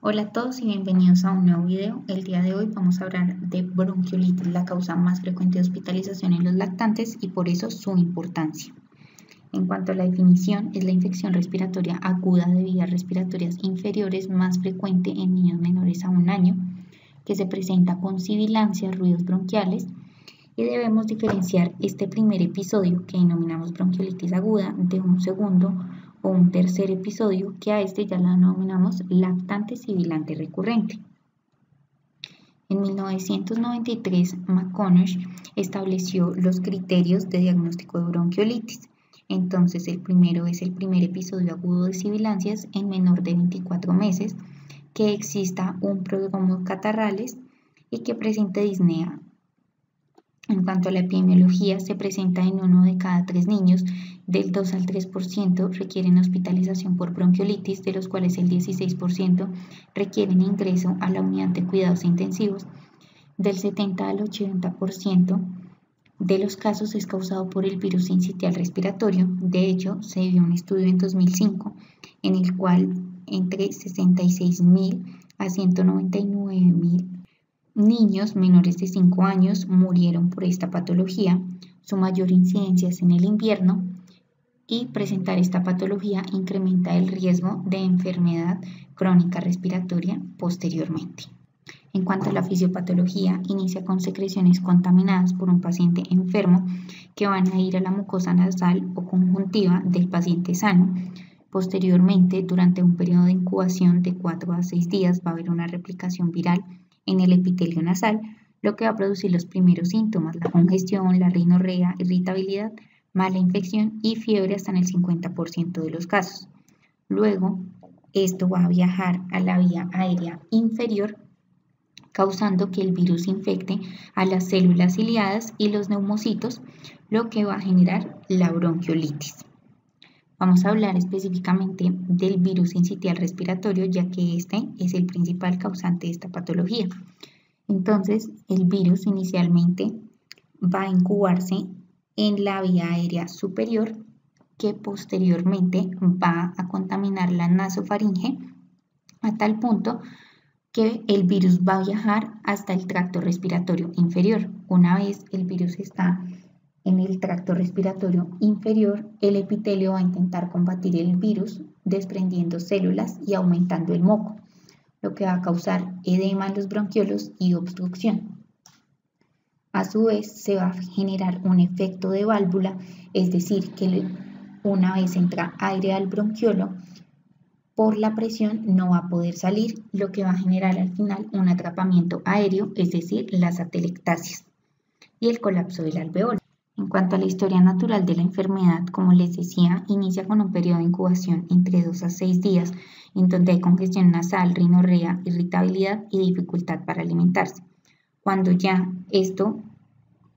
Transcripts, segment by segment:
Hola a todos y bienvenidos a un nuevo video. El día de hoy vamos a hablar de bronquiolitis, la causa más frecuente de hospitalización en los lactantes y por eso su importancia. En cuanto a la definición, es la infección respiratoria aguda de vías respiratorias inferiores más frecuente en niños menores a 1 año, que se presenta con sibilancias, ruidos bronquiales, y debemos diferenciar este primer episodio que denominamos bronquiolitis aguda de un segundo o un tercer episodio que a este ya la denominamos lactante sibilante recurrente. En 1993, McConaughey estableció los criterios de diagnóstico de bronquiolitis. Entonces, el primero es el primer episodio agudo de sibilancias en menor de 24 meses, que exista un prodromo catarrales y que presente disnea. En cuanto a la epidemiología, se presenta en 1 de cada 3 niños, del 2 al 3% requieren hospitalización por bronquiolitis, de los cuales el 16% requieren ingreso a la unidad de cuidados intensivos. Del 70 al 80% de los casos es causado por el virus sincitial respiratorio. De hecho, se dio un estudio en 2005 en el cual entre 66.000 a 199.000 niños menores de 5 años murieron por esta patología. Su mayor incidencia es en el invierno y presentar esta patología incrementa el riesgo de enfermedad crónica respiratoria posteriormente. En cuanto a la fisiopatología, inicia con secreciones contaminadas por un paciente enfermo que van a ir a la mucosa nasal o conjuntiva del paciente sano. Posteriormente, durante un periodo de incubación de 4 a 6 días, va a haber una replicación viral en el epitelio nasal, lo que va a producir los primeros síntomas: la congestión, la rinorrea, irritabilidad, mala infección y fiebre hasta en el 50% de los casos. Luego, esto va a viajar a la vía aérea inferior, causando que el virus infecte a las células ciliadas y los neumocitos, lo que va a generar la bronquiolitis. Vamos a hablar específicamente del virus sincitial respiratorio, ya que este es el principal causante de esta patología. Entonces, el virus inicialmente va a incubarse en la vía aérea superior, que posteriormente va a contaminar la nasofaringe a tal punto que el virus va a viajar hasta el tracto respiratorio inferior. Una vez el virus está en el tracto respiratorio inferior, el epitelio va a intentar combatir el virus desprendiendo células y aumentando el moco, lo que va a causar edema en los bronquiolos y obstrucción. A su vez, se va a generar un efecto de válvula, es decir, que una vez entra aire al bronquiolo, por la presión no va a poder salir, lo que va a generar al final un atrapamiento aéreo, es decir, las atelectasias y el colapso del alveolo. En cuanto a la historia natural de la enfermedad, como les decía, inicia con un periodo de incubación entre 2 a 6 días, en donde hay congestión nasal, rinorrea, irritabilidad y dificultad para alimentarse. Cuando ya esto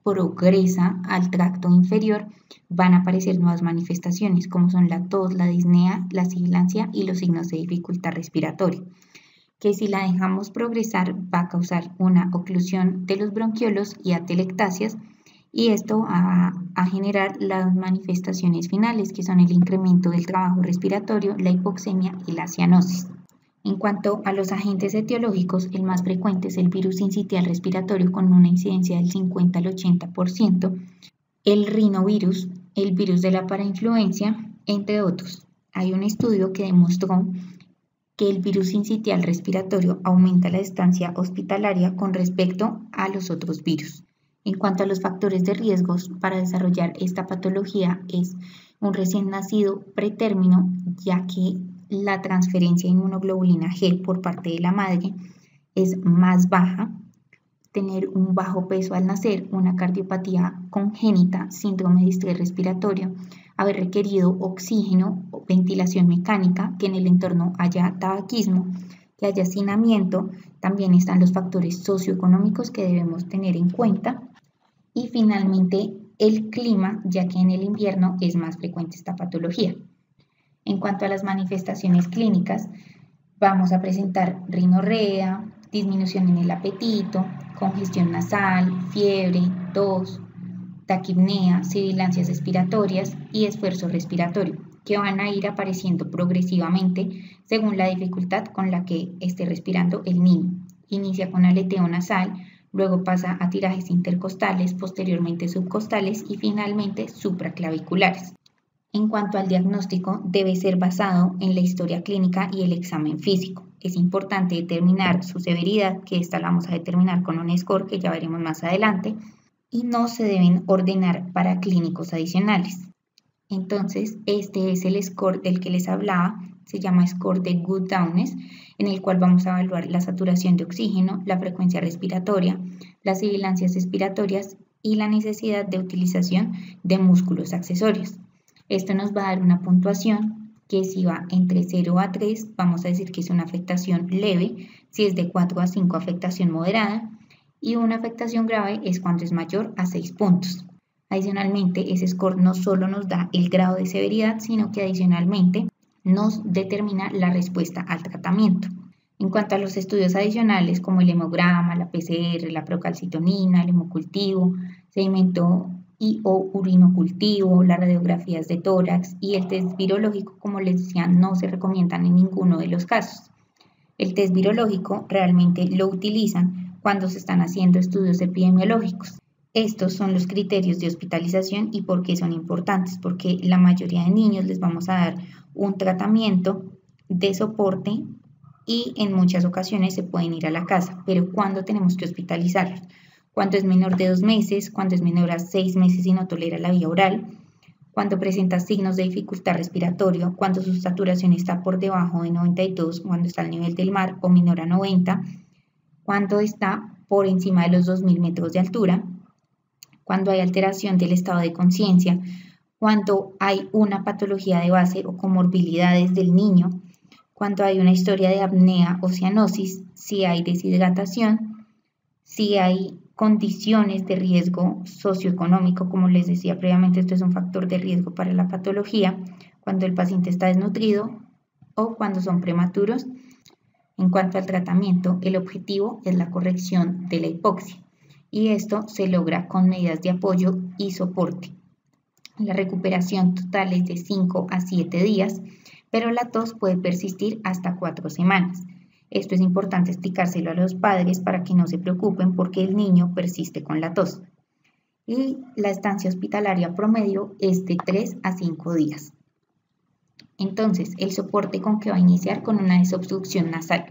progresa al tracto inferior, van a aparecer nuevas manifestaciones, como son la tos, la disnea, la sibilancia y los signos de dificultad respiratoria, que si la dejamos progresar va a causar una oclusión de los bronquiolos y atelectasias, y esto va a generar las manifestaciones finales, que son el incremento del trabajo respiratorio, la hipoxemia y la cianosis. En cuanto a los agentes etiológicos, el más frecuente es el virus sincitial respiratorio con una incidencia del 50 al 80%, el rinovirus, el virus de la parainfluencia, entre otros. Hay un estudio que demostró que el virus sincitial respiratorio aumenta la estancia hospitalaria con respecto a los otros virus. En cuanto a los factores de riesgos para desarrollar esta patología, es un recién nacido pretérmino, ya que la transferencia de inmunoglobulina G por parte de la madre es más baja, tener un bajo peso al nacer, una cardiopatía congénita, síndrome de estrés respiratorio, haber requerido oxígeno o ventilación mecánica, que en el entorno haya tabaquismo, que haya hacinamiento. También están los factores socioeconómicos que debemos tener en cuenta. Y finalmente, el clima, ya que en el invierno es más frecuente esta patología. En cuanto a las manifestaciones clínicas, vamos a presentar rinorrea, disminución en el apetito, congestión nasal, fiebre, tos, taquipnea, sibilancias respiratorias y esfuerzo respiratorio. que van a ir apareciendo progresivamente según la dificultad con la que esté respirando el niño. Inicia con aleteo nasal, luego pasa a tirajes intercostales, posteriormente subcostales y finalmente supraclaviculares. En cuanto al diagnóstico, debe ser basado en la historia clínica y el examen físico. Es importante determinar su severidad, que esta la vamos a determinar con un score que ya veremos más adelante, y no se deben ordenar paraclínicos adicionales. Entonces, este es el score del que les hablaba, se llama score de Good-Downes, en el cual vamos a evaluar la saturación de oxígeno, la frecuencia respiratoria, las sibilancias expiratorias y la necesidad de utilización de músculos accesorios. Esto nos va a dar una puntuación que si va entre 0 a 3, vamos a decir que es una afectación leve, si es de 4 a 5, afectación moderada, y una afectación grave es cuando es mayor a 6 puntos. Adicionalmente, ese score no solo nos da el grado de severidad, sino que adicionalmente nos determina la respuesta al tratamiento. En cuanto a los estudios adicionales como el hemograma, la PCR, la procalcitonina, el hemocultivo, sedimento y o urinocultivo, las radiografías de tórax y el test virológico, como les decía, no se recomiendan en ninguno de los casos. El test virológico realmente lo utilizan cuando se están haciendo estudios epidemiológicos. Estos son los criterios de hospitalización y por qué son importantes, porque la mayoría de niños les vamos a dar un tratamiento de soporte y en muchas ocasiones se pueden ir a la casa, pero ¿cuándo tenemos que hospitalizarlos? Cuando es menor de 2 meses, cuando es menor a 6 meses y no tolera la vía oral, cuando presenta signos de dificultad respiratoria, cuando su saturación está por debajo de 92, cuando está al nivel del mar o menor a 90, cuando está por encima de los 2000 metros de altura, cuando hay alteración del estado de conciencia, cuando hay una patología de base o comorbilidades del niño, cuando hay una historia de apnea o cianosis, si hay deshidratación, si hay condiciones de riesgo socioeconómico, como les decía previamente, esto es un factor de riesgo para la patología, cuando el paciente está desnutrido o cuando son prematuros. En cuanto al tratamiento, el objetivo es la corrección de la hipoxia y esto se logra con medidas de apoyo y soporte. La recuperación total es de 5 a 7 días, pero la tos puede persistir hasta 4 semanas. Esto es importante explicárselo a los padres para que no se preocupen porque el niño persiste con la tos. Y la estancia hospitalaria promedio es de 3 a 5 días. Entonces, el soporte con que va a iniciar con una desobstrucción nasal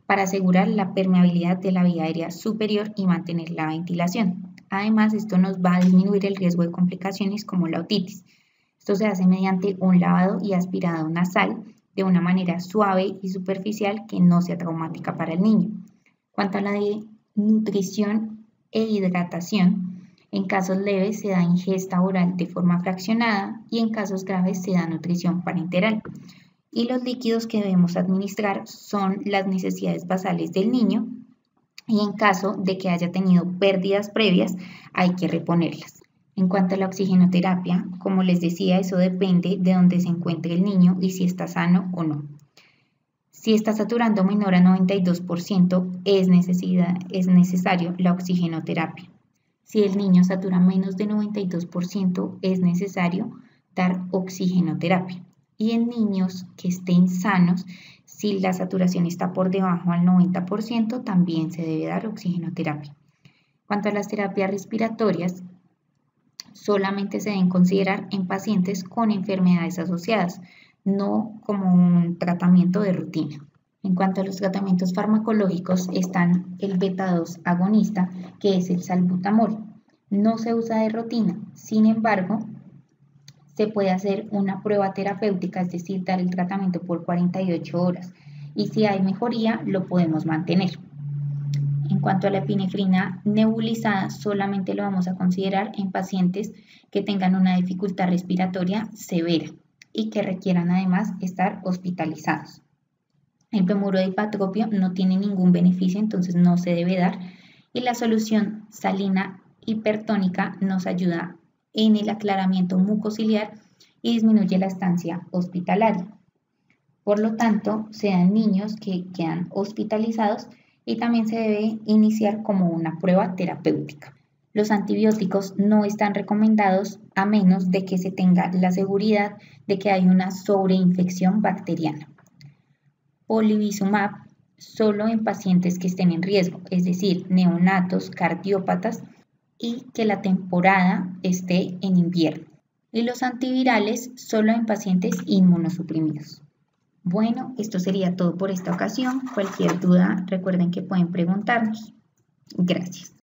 para asegurar la permeabilidad de la vía aérea superior y mantener la ventilación. Además, esto nos va a disminuir el riesgo de complicaciones como la otitis. Esto se hace mediante un lavado y aspirado nasal de una manera suave y superficial que no sea traumática para el niño. Cuanto a la nutrición e hidratación, en casos leves se da ingesta oral de forma fraccionada y en casos graves se da nutrición parenteral. Y los líquidos que debemos administrar son las necesidades basales del niño y en caso de que haya tenido pérdidas previas hay que reponerlas. En cuanto a la oxigenoterapia, como les decía, eso depende de dónde se encuentre el niño y si está sano o no. Si está saturando menor a 92%, es necesario la oxigenoterapia. Si el niño satura menos de 92%, es necesario dar oxigenoterapia. Y en niños que estén sanos, si la saturación está por debajo al 90%, también se debe dar oxigenoterapia. Cuanto a las terapias respiratorias, solamente se deben considerar en pacientes con enfermedades asociadas, no como un tratamiento de rutina. En cuanto a los tratamientos farmacológicos, están el beta-2 agonista, que es el salbutamol. No se usa de rutina, sin embargo, se puede hacer una prueba terapéutica, es decir, dar el tratamiento por 48 horas y si hay mejoría, lo podemos mantener. En cuanto a la epinefrina nebulizada, solamente lo vamos a considerar en pacientes que tengan una dificultad respiratoria severa y que requieran además estar hospitalizados. El bromuro de hipatropio no tiene ningún beneficio, entonces no se debe dar. Y la solución salina hipertónica nos ayuda en el aclaramiento mucociliar y disminuye la estancia hospitalaria. Por lo tanto, se dan niños que quedan hospitalizados y también se debe iniciar como una prueba terapéutica. Los antibióticos no están recomendados a menos de que se tenga la seguridad de que hay una sobreinfección bacteriana. Polivizumab solo en pacientes que estén en riesgo, es decir, neonatos, cardiópatas y que la temporada esté en invierno. Y los antivirales solo en pacientes inmunosuprimidos. Bueno, esto sería todo por esta ocasión. Cualquier duda, recuerden que pueden preguntarnos. Gracias.